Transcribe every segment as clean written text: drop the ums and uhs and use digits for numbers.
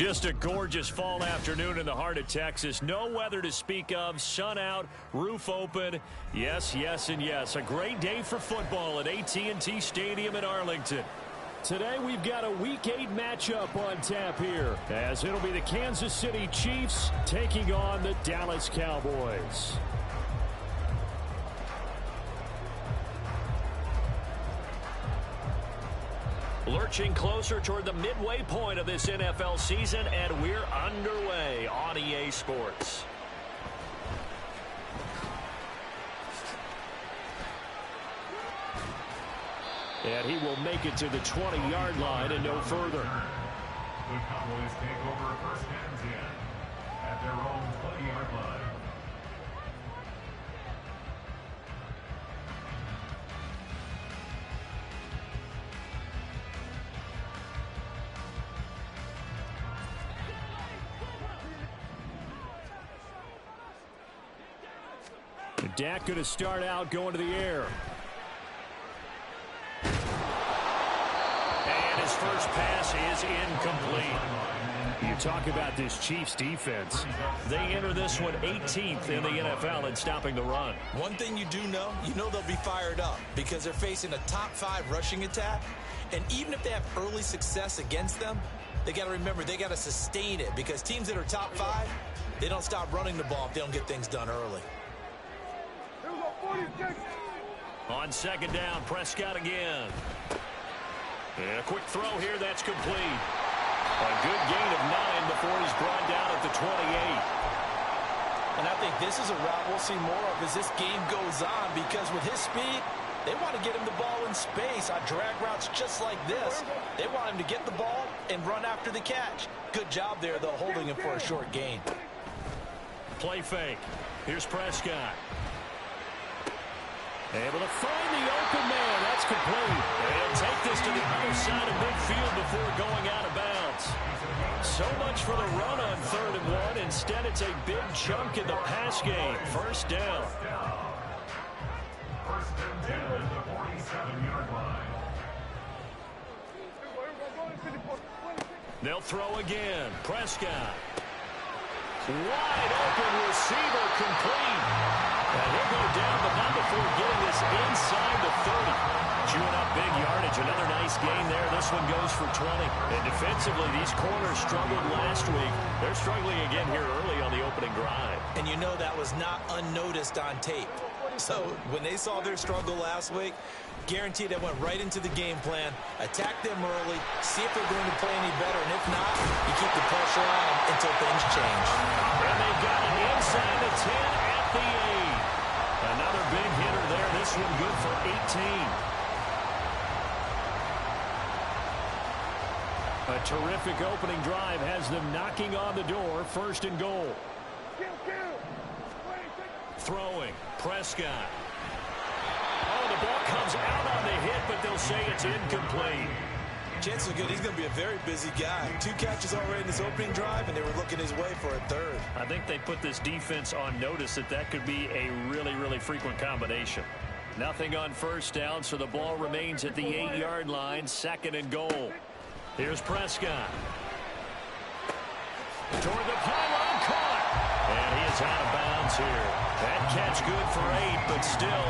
Just a gorgeous fall afternoon in the heart of Texas. No weather to speak of. Sun out, roof open. Yes, yes, and yes. A great day for football at AT&T Stadium in Arlington. Today we've got a Week 8 matchup on tap here, as it'll be the Kansas City Chiefs taking on the Dallas Cowboys. Lurching closer toward the midway point of this NFL season, and we're underway on EA Sports. And he will make it to the 20-yard line and no further. The Cowboys take over first and 10 at their own 20-yard line. Dak going to start out going to the air. And his first pass is incomplete. You talk about this Chiefs defense. They enter this one 18th in the NFL in stopping the run. One thing you do know, they'll be fired up because they're facing a top 5 rushing attack. And even if they have early success against them, they got to remember they got to sustain it, because teams that are top 5, they don't stop running the ball if they don't get things done early. On second down, Prescott again. And a quick throw here, that's complete. A good gain of 9 before he's brought down at the 28. And I think this is a route we'll see more of as this game goes on, because with his speed, they want to get him the ball in space on drag routes just like this. They want him to get the ball and run after the catch. Good job there, though, holding him for a short gain. Play fake. Here's Prescott. Able to find the open man. That's complete. They'll take this to the other side of midfield before going out of bounds. So much for the run on 3rd and 1. Instead, it's a big chunk in the pass game. First down. First and 10 at the 47-yard line. They'll throw again. Prescott. Wide open receiver, complete. And he'll go down, but not before getting this inside the 30. Chewing up big yardage. Another nice gain there. This one goes for 20. And defensively, these corners struggled last week. They're struggling again here early on the opening drive. And that was not unnoticed on tape. So when they saw their struggle last week, guaranteed they went right into the game plan, attack them early, see if they're going to play any better, and if not, you keep the pressure on them until things change. And they've got it inside the 10 at the 8. Another big hitter there. This one good for 18. A terrific opening drive has them knocking on the door. First and goal. Throwing. Prescott. Oh, the ball comes out on the hit, but they'll say it's incomplete. Chances are good he's going to be a very busy guy. 2 catches already in this opening drive, and they were looking his way for a 3rd. I think they put this defense on notice that could be a really, really frequent combination. Nothing on first down, so the ball remains at the 8-yard line. Second and goal. Here's Prescott. Toward the pylon, caught. And he is out of bounds here. That catch good for 8, but still,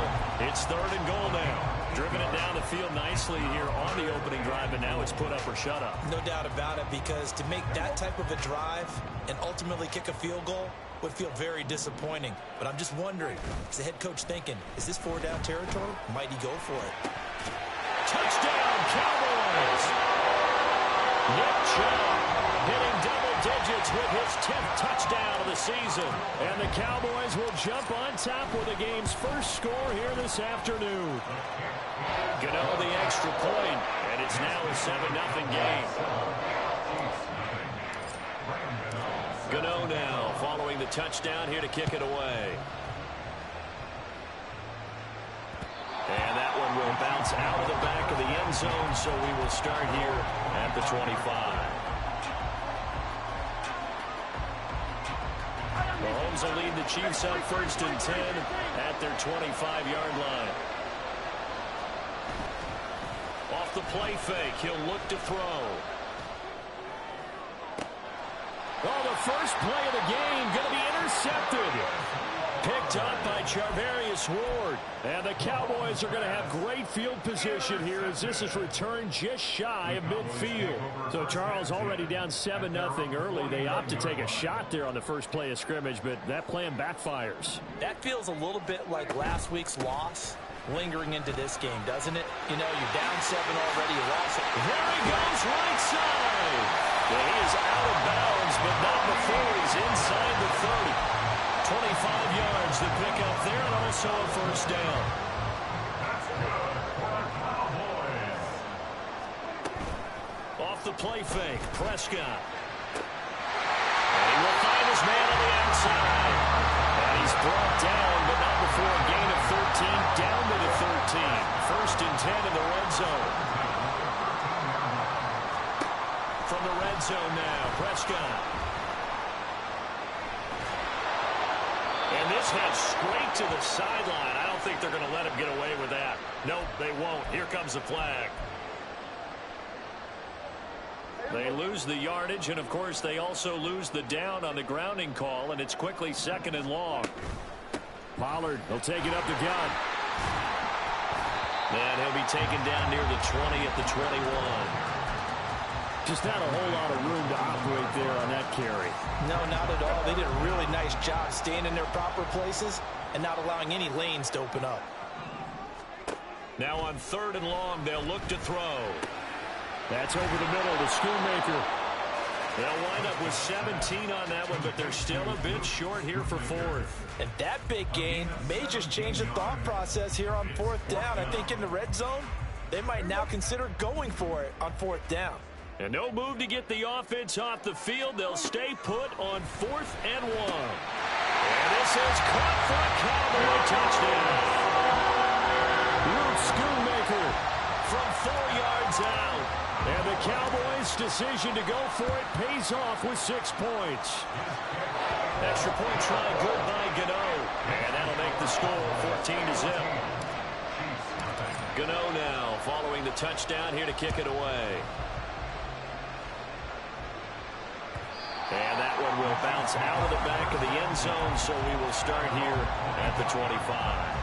it's 3rd and goal now. Driven it down the field nicely here on the opening drive, and now it's put up or shut up. No doubt about it, because to make that type of a drive and ultimately kick a field goal would feel very disappointing. But I'm just wondering, is the head coach thinking, is this 4-down territory? Might he go for it? Touchdown, Cowboys! Nick Chubb hitting double digits with his 10th touchdown of the season. And the Cowboys will jump on top with the game's first score here this afternoon. Gano the extra point, and it's now a 7-0 game. Gano now following the touchdown here to kick it away. And that one will bounce out of the back of the end zone, so we will start here at the 25. Mahomes will lead the Chiefs up first and 10 at their 25-yard line. Off the play fake, he'll look to throw. first play of the game going to be intercepted. Picked up by Charvarius Ward. And the Cowboys are going to have great field position here as this is returned just shy of midfield. So Charles already down 7-0 early. They opt to take a shot there on the first play of scrimmage, but that plan backfires. That feels a little bit like last week's loss lingering into this game, doesn't it? You know, you're down 7 already, you lost it. There he goes, right side. Well, he is out of bounds, but not before he's inside the 30. 25 yards to pick up there, and also a first down. That's good for the Cowboys. Off the play fake, Prescott. And he will find his man on the outside. And he's brought down, but not before a gain of 13, down to the 13. First and 10 in the red zone. From the red zone now, Prescott. And this heads straight to the sideline. I don't think they're going to let him get away with that. Nope, they won't. Here comes the flag. They lose the yardage, and, of course, they also lose the down on the grounding call, and it's quickly 2nd and long. Pollard will take it up the gut. And he'll be taken down near the 20 at the 21. Just not a whole lot of room to operate there on that carry. No, not at all. They did a really nice job staying in their proper places and not allowing any lanes to open up. Now on 3rd and long, they'll look to throw. That's over the middle to Schoonmaker. They'll wind up with 17 on that one, but they're still a bit short here for 4th. And that big gain may just change the thought process here on 4th down. I think in the red zone, they might now consider going for it on 4th down. And no move to get the offense off the field. They'll stay put on 4th and 1. And this is caught for a Cowboy touchdown. Luke Schoonmaker from 4 yards out. And the Cowboys' decision to go for it pays off with 6 points. Extra point try good by Gano. And that'll make the score 14-0. Gano now following the touchdown here to kick it away. And that one will bounce out of the back of the end zone, so we will start here at the 25.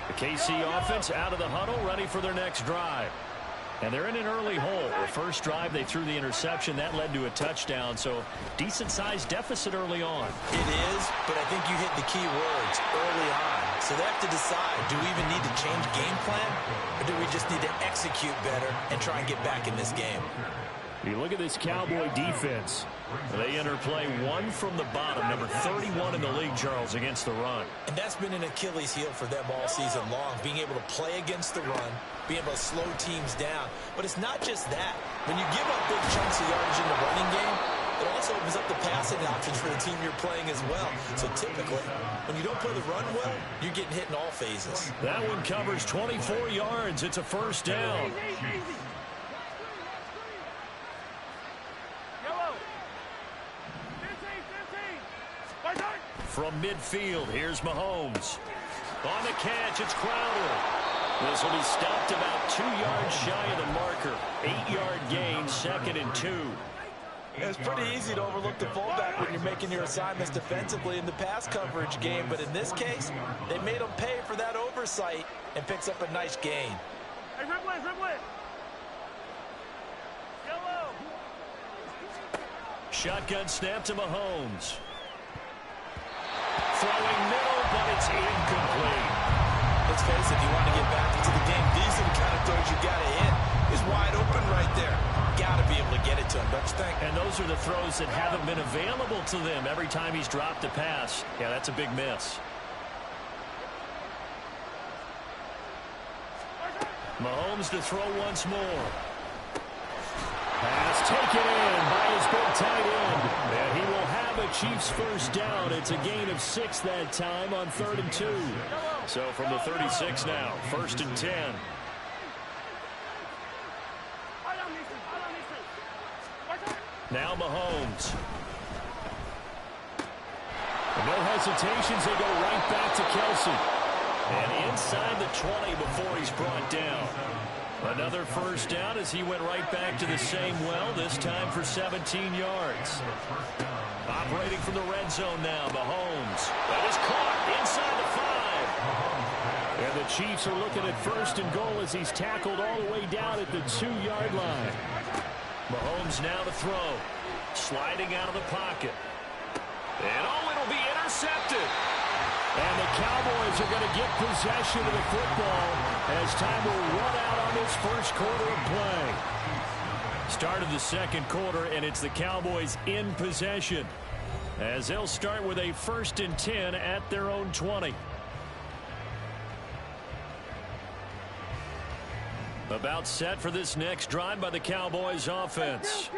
The KC offense out of the huddle, ready for their next drive. And they're in an early hole. The first drive, they threw the interception. That led to a touchdown, so decent-sized deficit early on. It is, but I think you hit the key words early on. So they have to decide, do we even need to change game plan, or do we just need to execute better and try and get back in this game? You look at this Cowboy defense. They enter play 1 from the bottom, number 31 in the league, Charles, against the run. And that's been an Achilles heel for them all season long, being able to play against the run, being able to slow teams down. But it's not just that. When you give up big chunks of yardage in the running game, it also opens up the passing options for the team you're playing as well. So typically, when you don't play the run well, you're getting hit in all phases. That one covers 24 yards. It's a first down. From midfield, here's Mahomes. On the catch, it's Crowder. This will be stopped about 2 yards shy of the marker. 8-yard gain, 2nd and 2. It's pretty easy to overlook the fullback when you're making your assignments defensively in the pass coverage game, but in this case, they made him pay for that oversight and picks up a nice gain. Hey, dribble it. Yellow. Shotgun snap to Mahomes. Throwing middle, but it's incomplete. Let's face it, if you want to get back into the game, these are the kind of throws you got to hit. He's wide open right there. Got to be able to get it to him, don't you think? And those are the throws that haven't been available to them every time he's dropped a pass. Yeah, that's a big miss. Mahomes to throw once more. Pass taken in by his big tight end. And he will have a Chiefs first down. It's a gain of 6 that time on 3rd and 2. So from the 36 now, 1st and 10. Now Mahomes. And no hesitations, they go right back to Kelsey. And inside the 20 before he's brought down. Another first down as he went right back to the same well, this time for 17 yards. Operating from the red zone now, Mahomes. That is caught inside the 5. And the Chiefs are looking at first and goal as he's tackled all the way down at the 2-yard line. Mahomes now to throw. Sliding out of the pocket. And it'll be intercepted. And the Cowboys are going to get possession of the football as time will run out on this first quarter of play. Start of the second quarter, and it's the Cowboys in possession as they'll start with a 1st and 10 at their own 20. About set for this next drive by the Cowboys offense.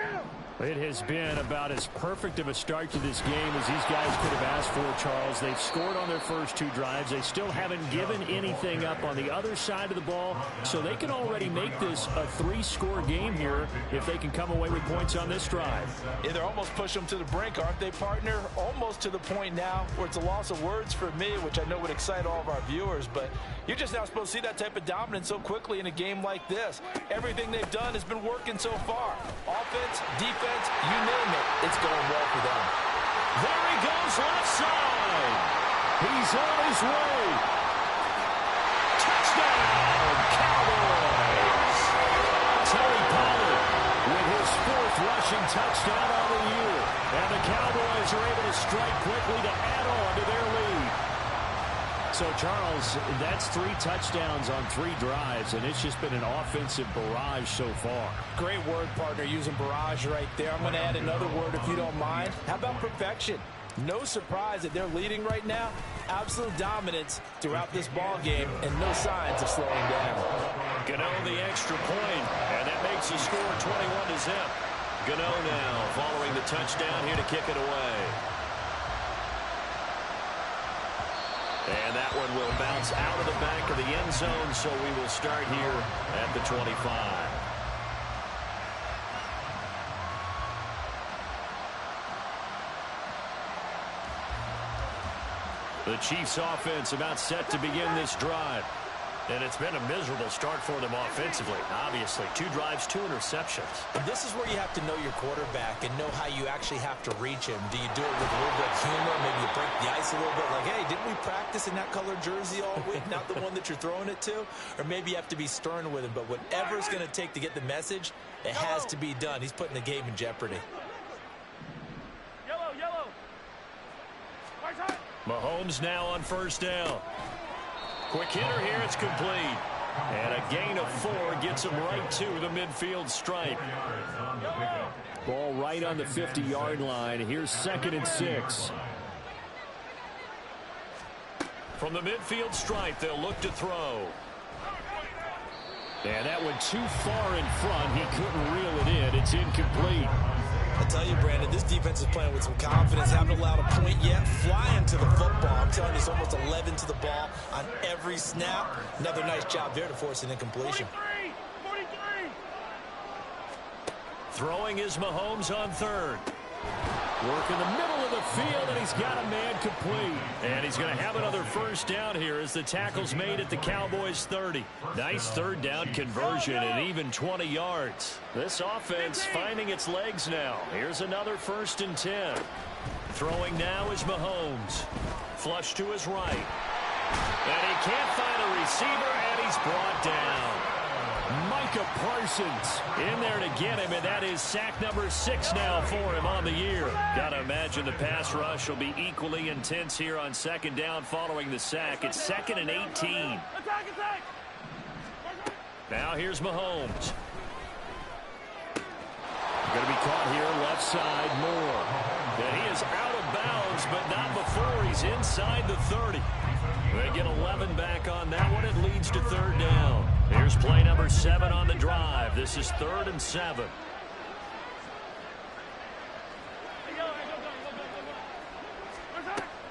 It has been about as perfect of a start to this game as these guys could have asked for, Charles. They've scored on their first 2 drives. They still haven't given anything up on the other side of the ball, so they can already make this a 3-score game here if they can come away with points on this drive. Yeah, they're almost pushing them to the brink, aren't they, partner? Almost to the point now where it's a loss of words for me, which I know would excite all of our viewers, but you're just not supposed to see that type of dominance so quickly in a game like this. Everything they've done has been working so far. Offense, defense, you name it, it's going well for them. There he goes left side. He's on his way. Touchdown, Cowboys. Terry Pollard with his 4th rushing touchdown on the year. And the Cowboys are able to strike quickly to add on to their lead. So, Charles, that's 3 touchdowns on 3 drives, and it's just been an offensive barrage so far. Great word, partner, using barrage right there. I'm going to add another word if you don't mind. How about perfection? No surprise that they're leading right now. Absolute dominance throughout this ball game, and no signs of slowing down. Gano the extra point, and that makes the score 21-0. Gano now following the touchdown here to kick it away. And that one will bounce out of the back of the end zone, so we will start here at the 25. The Chiefs offense about set to begin this drive. And it's been a miserable start for them offensively, obviously. 2 drives, 2 interceptions. And this is where you have to know your quarterback and know how you actually have to reach him. Do you do it with a little bit of humor? Maybe you break the ice a little bit like, hey, didn't we practice in that colored jersey all week? Not the one that you're throwing it to? Or maybe you have to be stern with him. But whatever it's going to take to get the message, it has to be done. He's putting the game in jeopardy. Yellow. Mahomes now on first down. Quick hitter here, it's complete. And a gain of 4 gets him right to the midfield stripe. Ball right on the 50-yard line. Here's 2nd and 6. From the midfield stripe, they'll look to throw. And that went too far in front. He couldn't reel it in. It's incomplete. I tell you, Brandon, this defense is playing with some confidence. Haven't allowed a point yet. Flying to the football. I'm telling you, it's almost 11 to the ball on every snap. Another nice job there to force an incompletion. 43. Throwing is Mahomes on 3rd. Work in the middle of the field, and he's got a man complete. And he's going to have another first down here as the tackle's made at the Cowboys' 30. Nice 3rd down conversion and even 20 yards. This offense finding its legs now. Here's another 1st and 10. Throwing now is Mahomes. Flush to his right. And he can't find a receiver, and he's brought down. Micah Parsons in there to get him, and that is sack number 6 now for him on the year. Got to imagine the pass rush will be equally intense here on 2nd down following the sack. It's 2nd and 18. Attack. Now here's Mahomes. Going to be caught here left side, Moore. And he is out of bounds, but not before he's inside the 30. They get 11 back on that one. It leads to 3rd down. Here's play number 7 on the drive. This is 3rd and 7.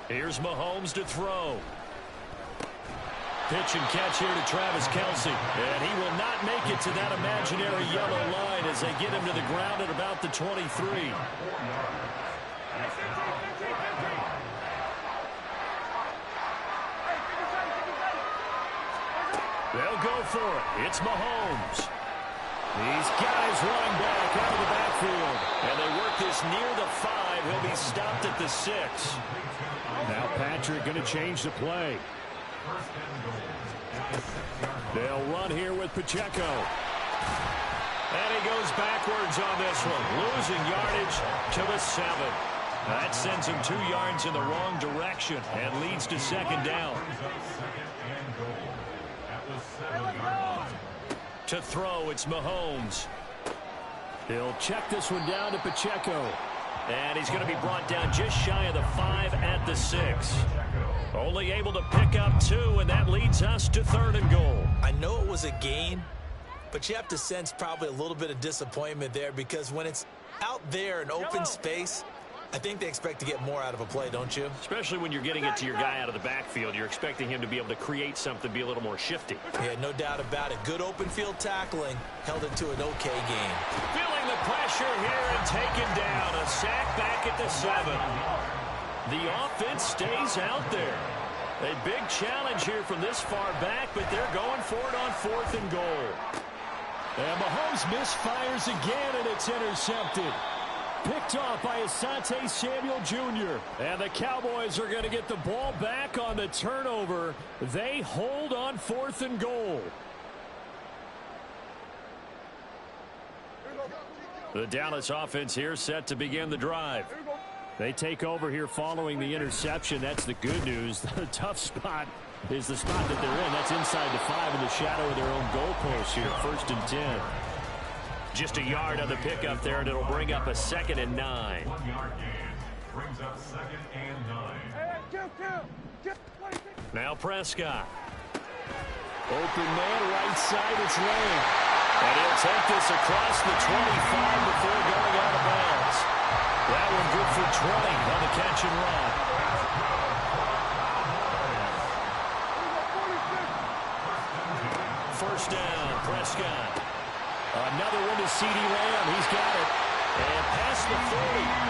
Here's Mahomes to throw. Pitch and catch here to Travis Kelce. And he will not make it to that imaginary yellow line as they get him to the ground at about the 23. They'll go for it. It's Mahomes. These guys running back out of the backfield. And they work this near the 5. He'll be stopped at the 6. Now Patrick going to change the play. They'll run here with Pacheco. And he goes backwards on this one. Losing yardage to the 7. That sends him 2 yards in the wrong direction and leads to second down. To throw, it's Mahomes. He'll check this one down to Pacheco. And he's going to be brought down just shy of the 5 at the 6. Only able to pick up 2, and that leads us to 3rd and goal. I know it was a gain, but you have to sense probably a little bit of disappointment there because when it's out there in open space, I think they expect to get more out of a play, don't you? Especially when you're getting it to your guy out of the backfield. You're expecting him to be able to create something, be a little more shifty. Yeah, no doubt about it. Good open field tackling held it to an okay game. Feeling the pressure here and taken down. A sack back at the 7. The offense stays out there. A big challenge here from this far back, but they're going for it on 4th and goal. And Mahomes misfires again, and it's intercepted. Picked off by Asante Samuel Jr. And the Cowboys are going to get the ball back on the turnover. They hold on 4th and goal. The Dallas offense here set to begin the drive. They take over here following the interception. That's the good news. The tough spot is the spot that they're in. That's inside the 5 in the shadow of their own goalpost here. 1st and 10. Just a yard on the pickup there, and it'll bring up a 2nd and 9. 1 yard gain. Brings up 2nd and 9. Now Prescott. Open man, right side, it's Lane. And he'll take this across the 25 before going out of bounds. That one good for 20 on the catch and run. First down, Prescott. Another one to CeeDee Lamb. He's got it. And past the 40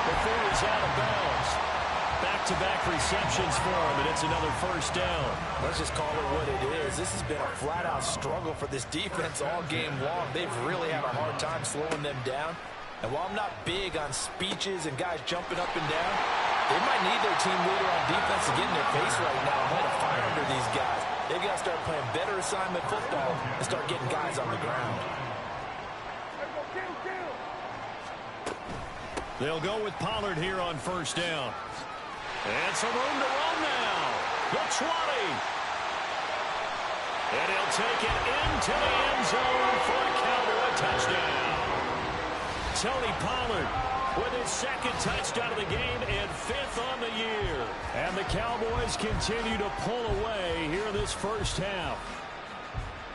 before he's out of bounds. Back-to-back receptions for him, and it's another first down. Let's just call it what it is. This has been a flat-out struggle for this defense all game long. They've really had a hard time slowing them down. And while I'm not big on speeches and guys jumping up and down, they might need their team leader on defense to get in their face right now and light a fire under these guys. They've got to start playing better assignment football and start getting guys on the ground. They'll go with Pollard here on first down. And some room to run now. The 20. And he'll take it into the end zone for a Cowboy touchdown. Tony Pollard with his 2nd touchdown of the game and 5th on the year. And the Cowboys continue to pull away here in this first half.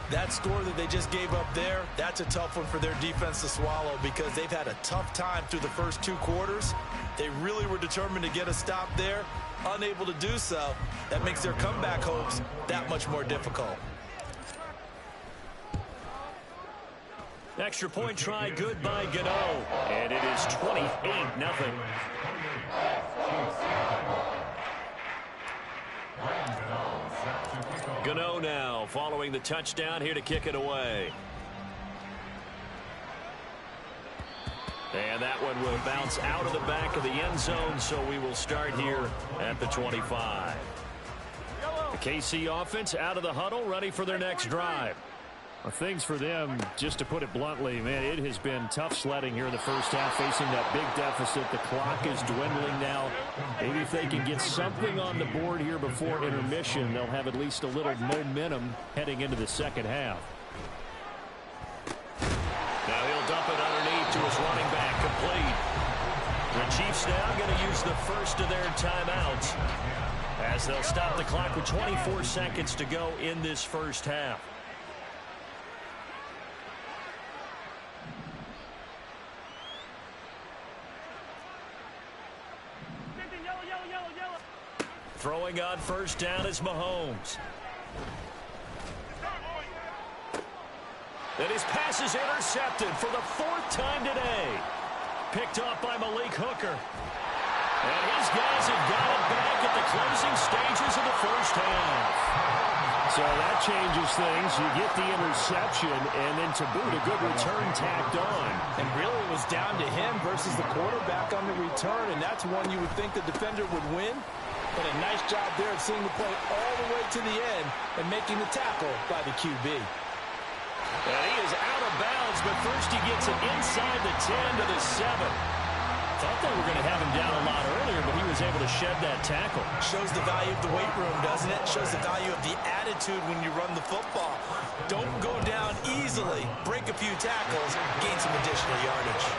That score that they just gave up there, that's a tough one for their defense to swallow because they've had a tough time through the first 2 quarters. They really were determined to get a stop there, unable to do so. That makes their comeback hopes that much more difficult. Extra point try good by Gano. And it is 28-0. Gano now following the touchdown here to kick it away. And that one will bounce out of the back of the end zone, so we will start here at the 25. The KC offense out of the huddle, ready for their next drive. Well, things for them, just to put it bluntly, man, it has been tough sledding here in the first half, facing that big deficit. The clock is dwindling now. Maybe if they can get something on the board here before intermission, they'll have at least a little momentum heading into the second half. Now he'll dump it underneath to his running back, complete. The Chiefs now going to use the first of their timeouts as they'll stop the clock with 24 seconds to go in this first half. Throwing on first down is Mahomes. And his pass is intercepted for the 4th time today. Picked off by Malik Hooker. And his guys have got it back at the closing stages of the first half. So So that changes things. You get the interception, and then to boot, a good return tacked on. And really it was down to him versus the quarterback on the return, and that's one you would think the defender would win. But a nice job there of seeing the play all the way to the end and making the tackle by the QB. And he is out of bounds, but first he gets it inside the 10 to the 7. Thought they were going to have him down a lot earlier, but he was able to shed that tackle. Shows the value of the weight room, doesn't it? Shows the value of the attitude when you run the football. Don't go down easily. Break a few tackles, gain some additional yardage.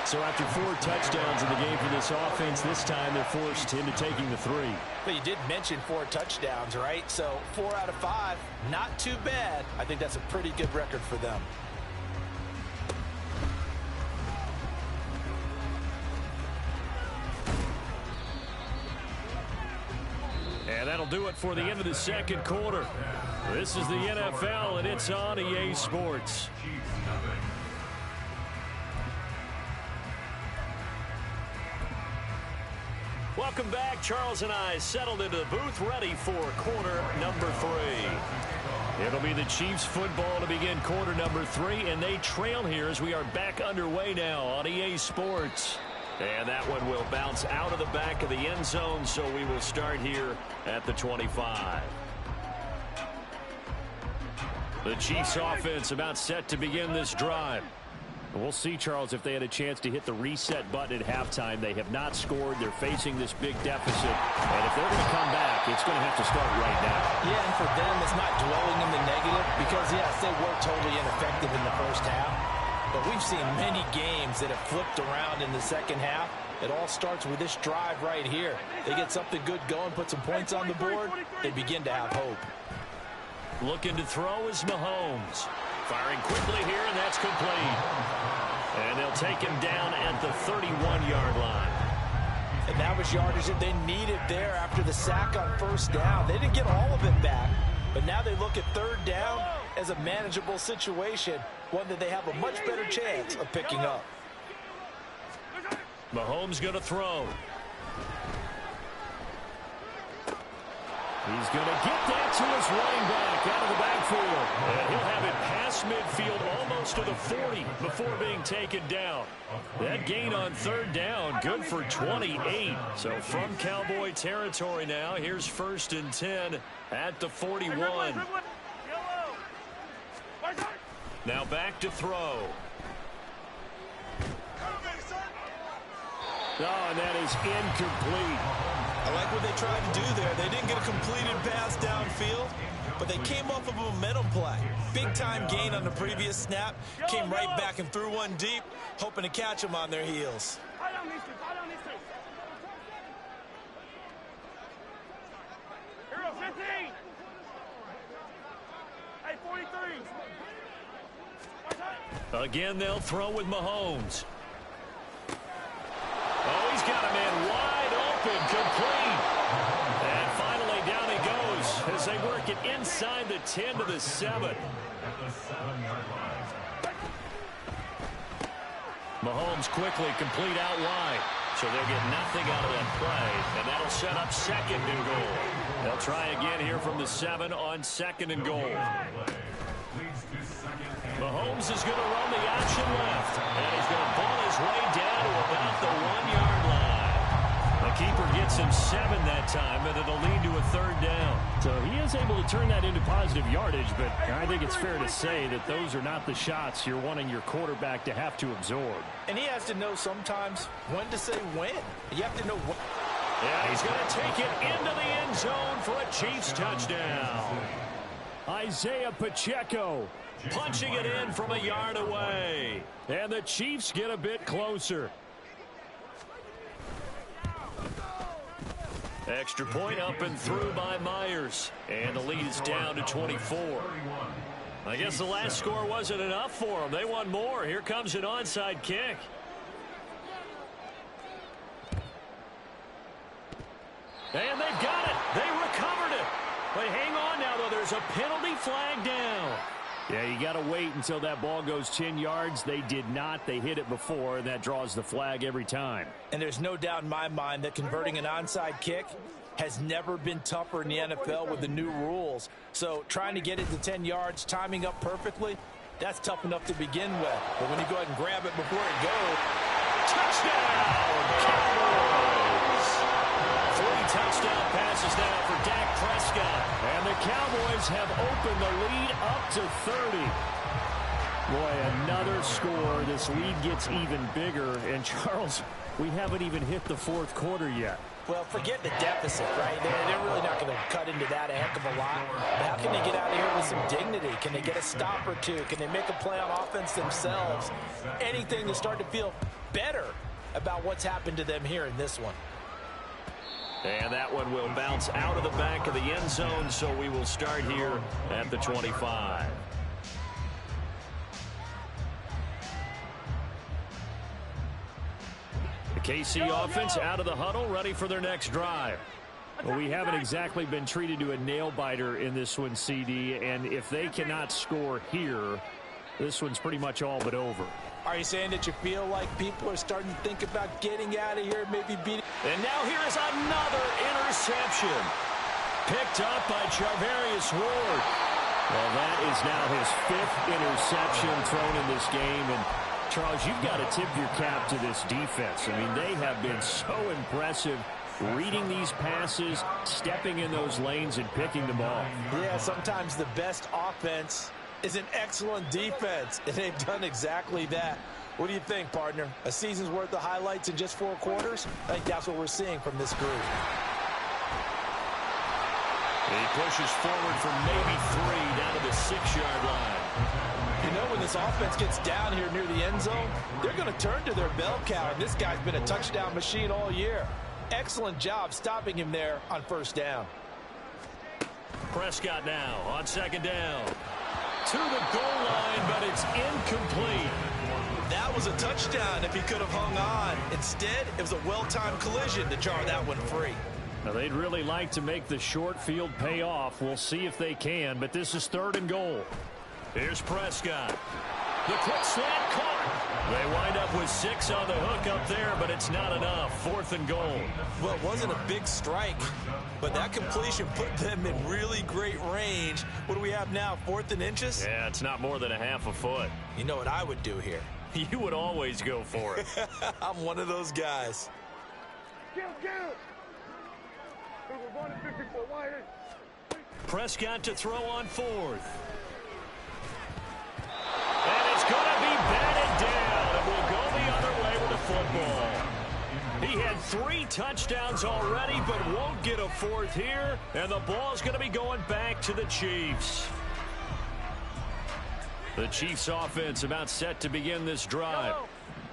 So after 4 touchdowns in the game for this offense, this time they're forced into taking the 3. But you did mention 4 touchdowns, right? So 4 out of 5, not too bad. I think that's a pretty good record for them. And that'll do it for the end of the second quarter. This is the NFL, and it's on EA Sports. Welcome back. Charles and I settled into the booth, ready for quarter number 3. It'll be the Chiefs football to begin quarter number 3, and they trail here as we are back underway now on EA Sports. And that one will bounce out of the back of the end zone, so we will start here at the 25. The Chiefs offense about set to begin this drive. We'll see, Charles, if they had a chance to hit the reset button at halftime. They have not scored. They're facing this big deficit. And if they're going to come back, it's going to have to start right now. Yeah, and for them, it's not dwelling in the negative because, yes, they were totally ineffective in the first half. But we've seen many games that have flipped around in the second half. It all starts with this drive right here. They get something good going, put some points on the board, they begin to have hope. Looking to throw is Mahomes. Firing quickly here, and that's complete. And they'll take him down at the 31-yard line. And that was yardage that they needed there after the sack on first down. They didn't get all of it back, but now they look at third down as a manageable situation, one that they have a much better chance of picking up. Mahomes going to throw. He's going to get that to his running back out of the backfield. And he'll have it past midfield almost to the 40 before being taken down. That gain on third down, good for 28. So from Cowboy territory now, here's 1st and 10 at the 41. Now back to throw. Oh, and that is incomplete. I like what they tried to do there. They didn't get a completed pass downfield, but they came off of a momentum play. Big-time gain on the previous snap. Came right back and threw one deep, hoping to catch them on their heels. Hero 15. Hey, 43. Again, they'll throw with Mahomes. Oh, he's got a man wide open, complete. And finally down he goes as they work it inside the 10 to the 7. Mahomes quickly complete out wide. So they'll get nothing out of that play, and that'll set up 2nd and goal. They'll try again here from the 7 on 2nd and goal. Mahomes is going to run the option left, and he's going to ball his way down to about the 1-yard line. The keeper gets him 7 that time, and it'll lead to a 3rd down. So he is able to turn that into positive yardage, but I think it's fair to say that those are not the shots you're wanting your quarterback to have to absorb. And he has to know sometimes when to say when. You have to know when. Yeah, he's going to take it into the end zone for a Chiefs touchdown. Isaiah Pacheco punching it in from a yard away. And the Chiefs get a bit closer. Extra point up and through by Myers. And the lead is down to 24. I guess the last score wasn't enough for them. They want more. Here comes an onside kick. And they've got it. They recovered it. But hang on now, though. There's a penalty flag down. Yeah, you got to wait until that ball goes 10 yards. They did not. They hit it before, and that draws the flag every time. And there's no doubt in my mind that converting an onside kick has never been tougher in the NFL with the new rules. So trying to get it to 10 yards, timing up perfectly, that's tough enough to begin with. But when you go ahead and grab it before it goes, touchdown, Cowboys! 3 touchdown passes now for Dak Prescott. And the Cowboys have opened the lead up to 30. Boy, another score. This lead gets even bigger. And, Charles, we haven't even hit the fourth quarter yet. Well, forget the deficit, right? They're really not going to cut into that a heck of a lot. But how can they get out of here with some dignity? Can they get a stop or two? Can they make a play on offense themselves? Anything to start to feel better about what's happened to them here in this one. And that one will bounce out of the back of the end zone, so we will start here at the 25. The KC offense out of the huddle, ready for their next drive. Well, we haven't exactly been treated to a nail-biter in this one, CD, and if they cannot score here, this one's pretty much all but over. Are you saying that you feel like people are starting to think about getting out of here, maybe beating? And now here is another interception. Picked up by Charvarius Ward. Well, that is now his 5th interception thrown in this game. And, Charles, you've got to tip your cap to this defense. I mean, they have been so impressive reading these passes, stepping in those lanes, and picking them off. Yeah, sometimes the best offense is an excellent defense, and they've done exactly that. What do you think, partner? A season's worth of highlights in just 4 quarters? I think that's what we're seeing from this group. He pushes forward for maybe 3 down to the 6-yard line. You know, when this offense gets down here near the end zone, they're going to turn to their bell cow, and this guy's been a touchdown machine all year. Excellent job stopping him there on first down. Prescott now on 2nd down. To the goal line, but it's incomplete. That was a touchdown if he could have hung on. Instead, it was a well-timed collision to jar that one free. Now, they'd really like to make the short field pay off. We'll see if they can, but this is 3rd and goal. Here's Prescott. The quick slant caught. They wind up with 6 on the hook up there, but it's not enough. 4th and goal. Well, it wasn't a big strike, but that completion put them in really great range. What do we have now, 4th and inches? Yeah, it's not more than a half a foot. You know what I would do here? You would always go for it. I'm one of those guys. Prescott to throw on 4th. And it's going to be batted down, and we'll go the other way with the football. He had 3 touchdowns already, but won't get a 4th here, and the ball's going to be going back to the Chiefs. The Chiefs offense about set to begin this drive.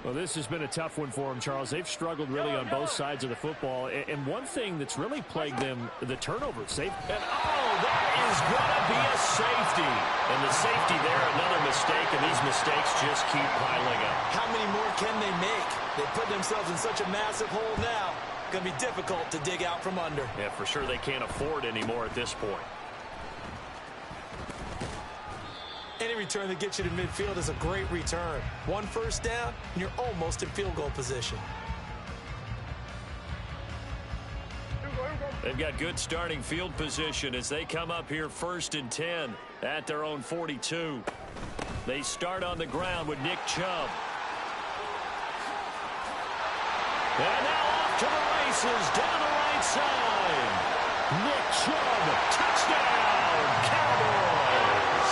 Well, this has been a tough one for them, Charles. They've struggled really on both sides of the football. And one thing that's really plagued them, the turnovers. And, that is going to be a safety. And the safety there, another mistake, and these mistakes just keep piling up. How many more can they make? They put themselves in such a massive hole now. Going to be difficult to dig out from under. Yeah, for sure they can't afford anymore at this point. Any return that gets you to midfield is a great return. 1 first down, and you're almost in field goal position. They've got good starting field position as they come up here 1st and 10 at their own 42. They start on the ground with Nick Chubb. And now off to the races down the right side. Nick Chubb, touchdown, Cowboys.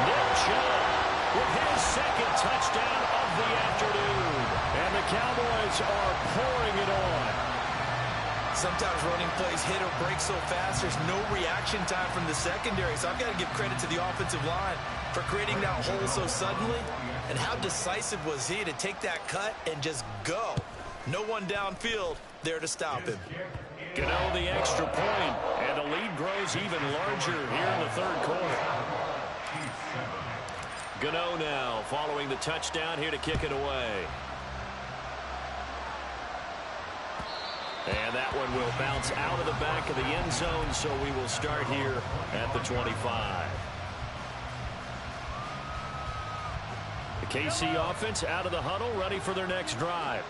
Nick Chubb with his 2nd touchdown of the afternoon. And the Cowboys are pouring it on. Sometimes running plays hit or break so fast, there's no reaction time from the secondary. So I've got to give credit to the offensive line for creating that hole so suddenly. And how decisive was he to take that cut and just go? No one downfield there to stop him. Gano the extra point, and the lead grows even larger here in the 3rd quarter. Gano now following the touchdown here to kick it away. And that one will bounce out of the back of the end zone, so we will start here at the 25. The KC offense out of the huddle, ready for their next drive.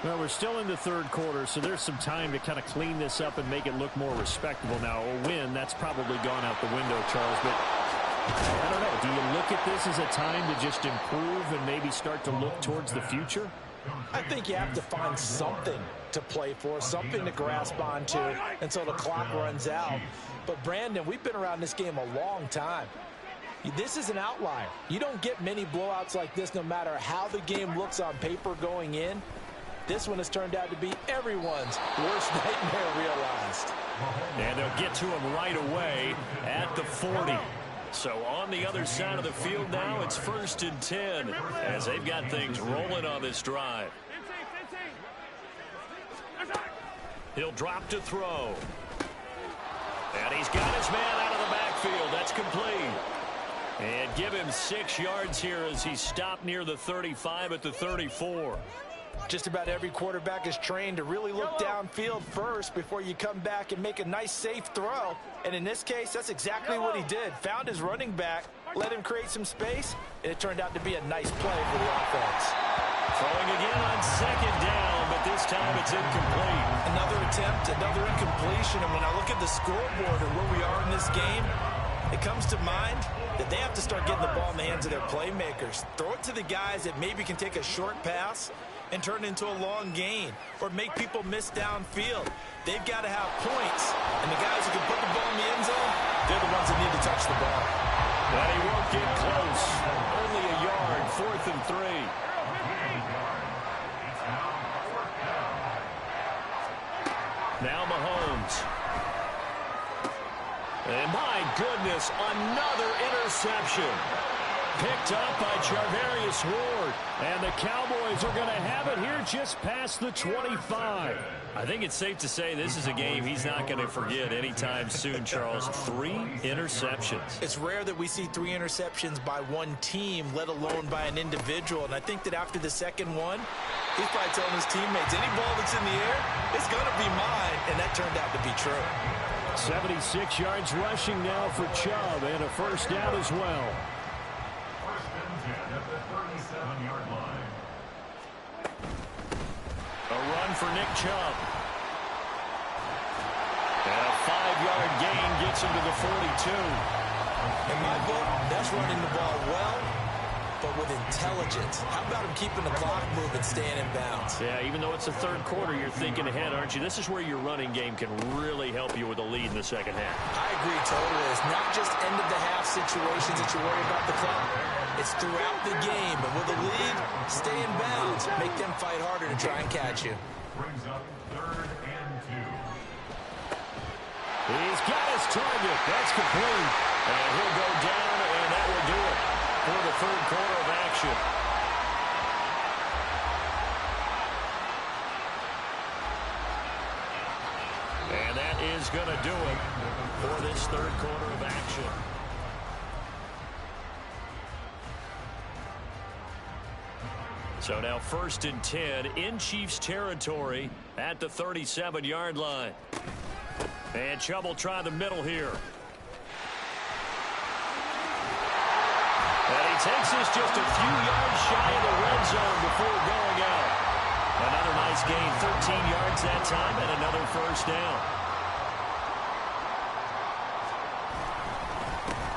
Well, we're still in the third quarter, so there's some time to kind of clean this up and make it look more respectable. Now, a win, that's probably gone out the window, Charles, but I don't know. Do you look at this as a time to just improve and maybe start to look towards the future? I think you have to find something to play for, something to grasp onto until the clock runs out. But, Brandon, we've been around this game a long time. This is an outlier. You don't get many blowouts like this no matter how the game looks on paper going in. This one has turned out to be everyone's worst nightmare realized. And they'll get to him right away at the 40. So on the other side of the field now, it's 1st and 10 as they've got things rolling on this drive. He'll drop to throw. And he's got his man out of the backfield. That's complete. And give him 6 yards here as he's stopped near the 35 at the 34. Just about every quarterback is trained to really look downfield first before you come back and make a nice, safe throw. And in this case, that's exactly what he did. Found his running back, let him create some space, and it turned out to be a nice play for the offense. Throwing again on 2nd down, but this time it's incomplete. Another attempt, another incompletion. And when I look at the scoreboard and where we are in this game, it comes to mind that they have to start getting the ball in the hands of their playmakers. Throw it to the guys that maybe can take a short pass and turn it into a long gain or make people miss downfield. They've got to have points, and the guys who can put the ball in the end zone, they're the ones that need to touch the ball. But he won't get close. Only a yard, 4th and 3. Now Mahomes. And my goodness, another interception. Picked up by Charvarius Ward. And the Cowboys are going to have it here just past the 25. I think it's safe to say this is a game he's not going to forget anytime soon, Charles. 3 interceptions. It's rare that we see 3 interceptions by one team, let alone by an individual. And I think that after the second one, he's probably telling his teammates, any ball that's in the air, it's going to be mine. And that turned out to be true. 76 yards rushing now for Chubb, and a 1st down as well. 1st and 10 at the 37-yard line. A run for Nick Chubb. And a 5-yard gain gets him to the 42. In my book, that's running the ball well, but with intelligence. How about him keeping the clock moving, staying in bounds? Yeah, even though it's the third quarter, you're thinking ahead, aren't you? This is where your running game can really help you with a lead in the second half. I agree totally. It's not just end-of-the-half situations that you worry about the clock. It's throughout the game. But with a lead, stay in bounds. Make them fight harder to try and catch you. Brings up 3rd and 2. He's got his target. That's complete. And he'll go down, and that will do it for the third quarter of action. And that is going to do it for this third quarter of action. So now 1st and 10 in Chiefs territory at the 37-yard line. And Chubb will try the middle here. And he takes this just a few yards shy of the red zone before going out. Another nice gain, 13 yards that time, and another 1st down.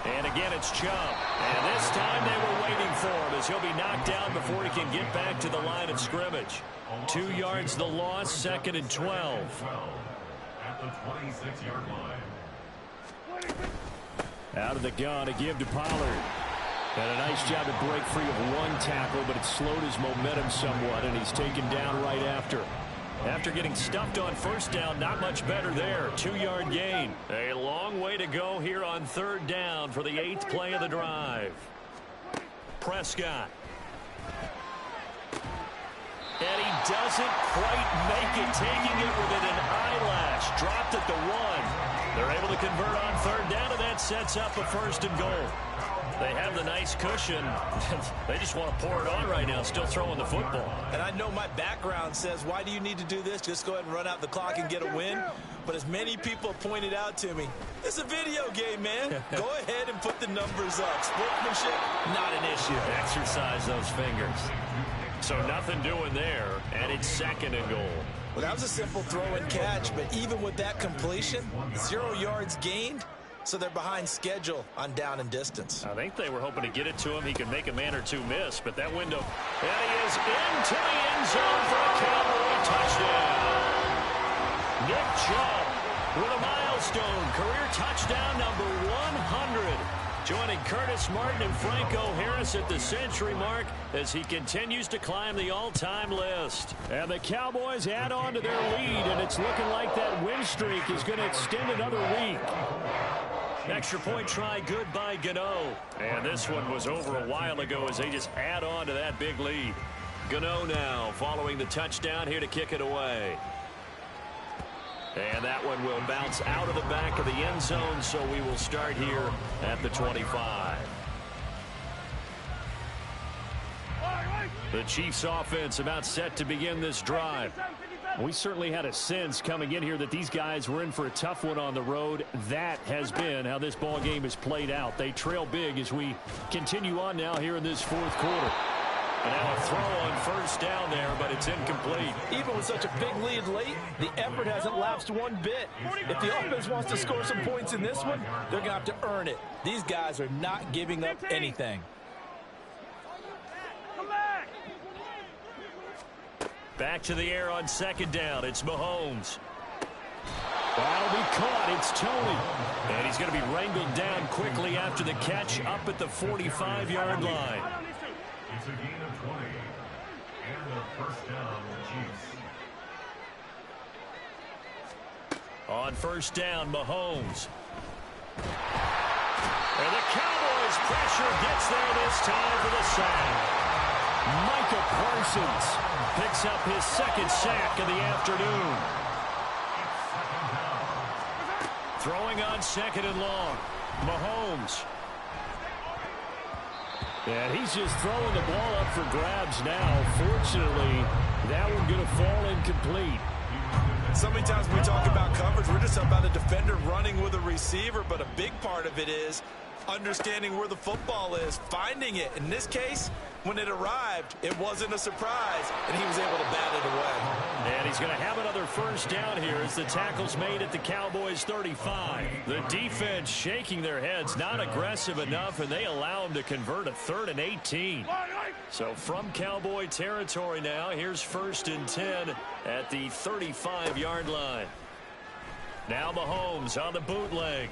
And again, it's Chubb. And this time they were waiting for him as he'll be knocked down before he can get back to the line of scrimmage. 2 yards the loss, 2nd and 12. At the 26-yard line. Out of the gun to give to Pollard. And a nice job to break free of one tackle, but it slowed his momentum somewhat, and he's taken down right after. After getting stuffed on 1st down, not much better there. 2-yard gain. A long way to go here on 3rd down for the 8th play of the drive. Prescott. And he doesn't quite make it, taking it within an eyelash. Dropped at the 1. They're able to convert on 3rd down, and that sets up a 1st and goal. They have the nice cushion. They just want to pour it on right now, still throwing the football. And I know my background says, why do you need to do this? Just go ahead and run out the clock and get a win. But as many people pointed out to me, it's a video game, man. Go ahead and put the numbers up. Sportsmanship, not an issue. Exercise those fingers. So nothing doing there, and it's 2nd and goal. Well, that was a simple throw and catch, but even with that completion, 0 yards gained, so they're behind schedule on down and distance. I think they were hoping to get it to him. He could make a man or two miss, but that window, and he is into the end zone for a Cowboy touchdown. Nick Chubb with a milestone career touchdown number 100. Joining Curtis Martin and Franco Harris at the century mark as he continues to climb the all-time list. And the Cowboys add on to their lead, and it's looking like that win streak is going to extend another week. Extra point try good by Gano. And this one was over a while ago as they just add on to that big lead. Gano now following the touchdown here to kick it away. And that one will bounce out of the back of the end zone, so we will start here at the 25. The Chiefs offense about set to begin this drive. We certainly had a sense coming in here that these guys were in for a tough one on the road. That has been how this ball game has played out. They trail big as we continue on now here in this 4th quarter. And now a throw on 1st down there, but it's incomplete. Even with such a big lead late, the effort hasn't lapsed one bit. If the offense wants to score some points in this one, they're going to have to earn it. These guys are not giving up anything. Back to the air on 2nd down. It's Mahomes. That'll be caught. It's Tony. And he's going to be wrangled down quickly after the catch up at the 45-yard line. It's a gain of 20. And a 1st down, Chiefs. On 1st down, Mahomes. And the Cowboys pressure gets there this time for the sack. Micah Parsons picks up his 2nd sack of the afternoon. Throwing on 2nd and long. Mahomes. And he's just throwing the ball up for grabs now. Fortunately, that one going to fall incomplete. So many times when we talk about coverage, we're just talking about a defender running with a receiver, but a big part of it is understanding where the football is, finding it. In this case, when it arrived, it wasn't a surprise, and he was able to bat it away. And he's going to have another 1st down here as the tackle's made at the Cowboys' 35. The defense shaking their heads, not aggressive enough, and they allow him to convert a 3rd and 18. So from Cowboy territory now, here's 1st and 10 at the 35-yard line. Now Mahomes on the bootleg.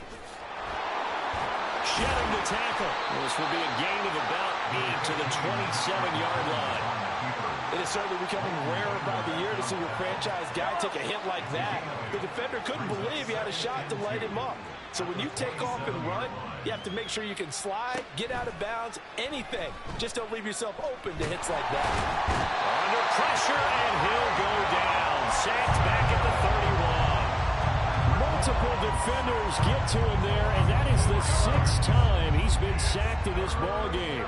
Shedding the tackle. This will be a gain of about 8 to the 27-yard line. It is certainly becoming rarer by the year to see your franchise guy take a hit like that. The defender couldn't believe he had a shot to light him up. So when you take off and run, you have to make sure you can slide, get out of bounds, anything. Just don't leave yourself open to hits like that. Under pressure, and he'll go down. Sacked back at the 31. Multiple defenders get to him there, and that is the 6th time he's been sacked in this ball game.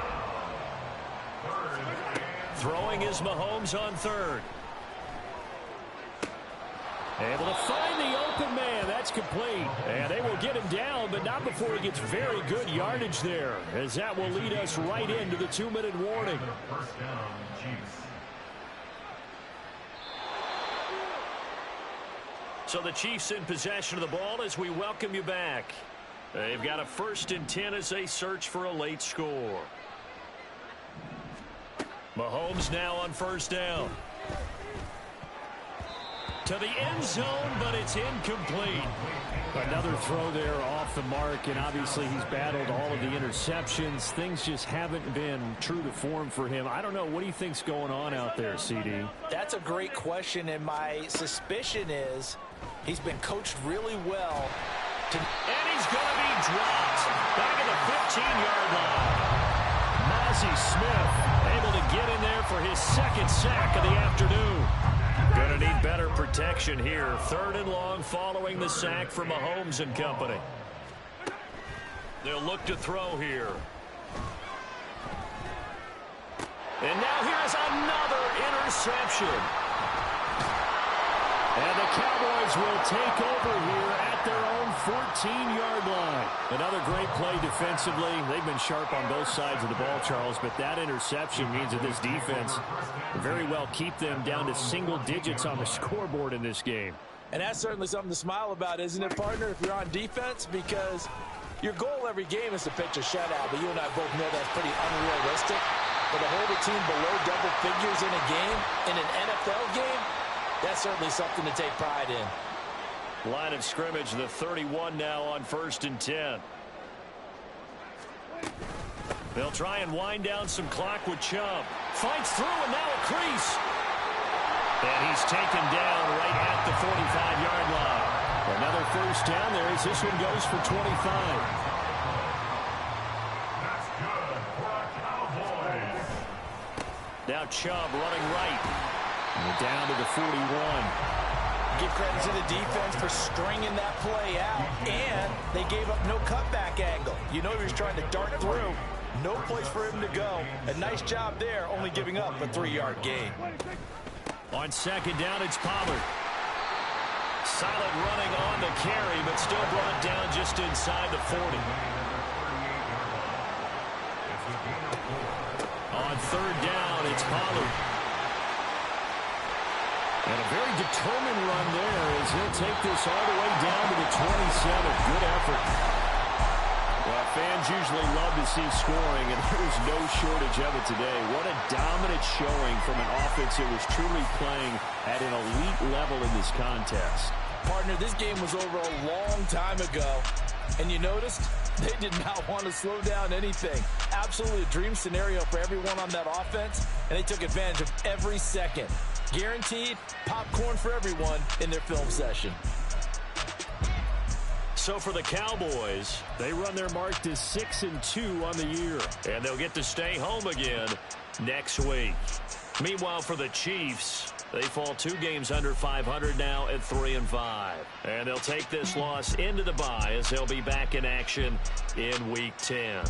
Throwing is Mahomes on 3rd. Able to find the open man. That's complete. And they will get him down, but not before he gets very good yardage there, as that will lead us right into the 2-minute warning. 1st down, Chiefs. So the Chiefs in possession of the ball as we welcome you back. They've got a 1st and 10 as they search for a late score. Mahomes now on 1st down. To the end zone, but it's incomplete. Another throw there off the mark, and obviously he's battled all of the interceptions. Things just haven't been true to form for him. I don't know. What do you think's going on out there, CD? That's a great question, and my suspicion is he's been coached really well. And he's going to be dropped back at the 15-yard line. Mazi Smith able to get in there for his 2nd sack of the afternoon. Going to need better protection here. 3rd and long following the sack from Mahomes and company. They'll look to throw here. And now here's another interception. And the Cowboys will take over here at their own 14-yard line. Another great play defensively. They've been sharp on both sides of the ball, Charles, but that interception means that this defense will very well keep them down to single digits on the scoreboard in this game. And that's certainly something to smile about, isn't it, partner, if you're on defense? Because your goal every game is to pitch a shutout, but you and I both know that's pretty unrealistic. But to hold a team below double figures in a game, in an NFL game, that's certainly something to take pride in. Line of scrimmage, the 31 now on 1st and 10. They'll try and wind down some clock with Chubb. Fights through, and now a crease. And he's taken down right at the 45-yard line. Another first down there as this one goes for 25. That's good for the Cowboys. Now Chubb running right. And down to the 41. Give credit to the defense for stringing that play out, and they gave up no cutback angle. You know he was trying to dart through. No place for him to go. A nice job there, only giving up a 3-yard gain. On 2nd down, it's Pollard. Solid running on the carry, but still brought down just inside the 40. On 3rd down, it's Pollard. And a very determined run there as he'll take this all the way down to the 27. Good effort. Well, fans usually love to see scoring, and there's no shortage of it today. What a dominant showing from an offense that was truly playing at an elite level in this contest. Partner, this game was over a long time ago, and you noticed they did not want to slow down anything. Absolutely a dream scenario for everyone on that offense, and they took advantage of every second. Guaranteed popcorn for everyone in their film session. So for the Cowboys, they run their mark to 6-2 on the year. And they'll get to stay home again next week. Meanwhile, for the Chiefs, they fall 2 games under 500 now at 3-5. And they'll take this loss into the bye as they'll be back in action in Week 10.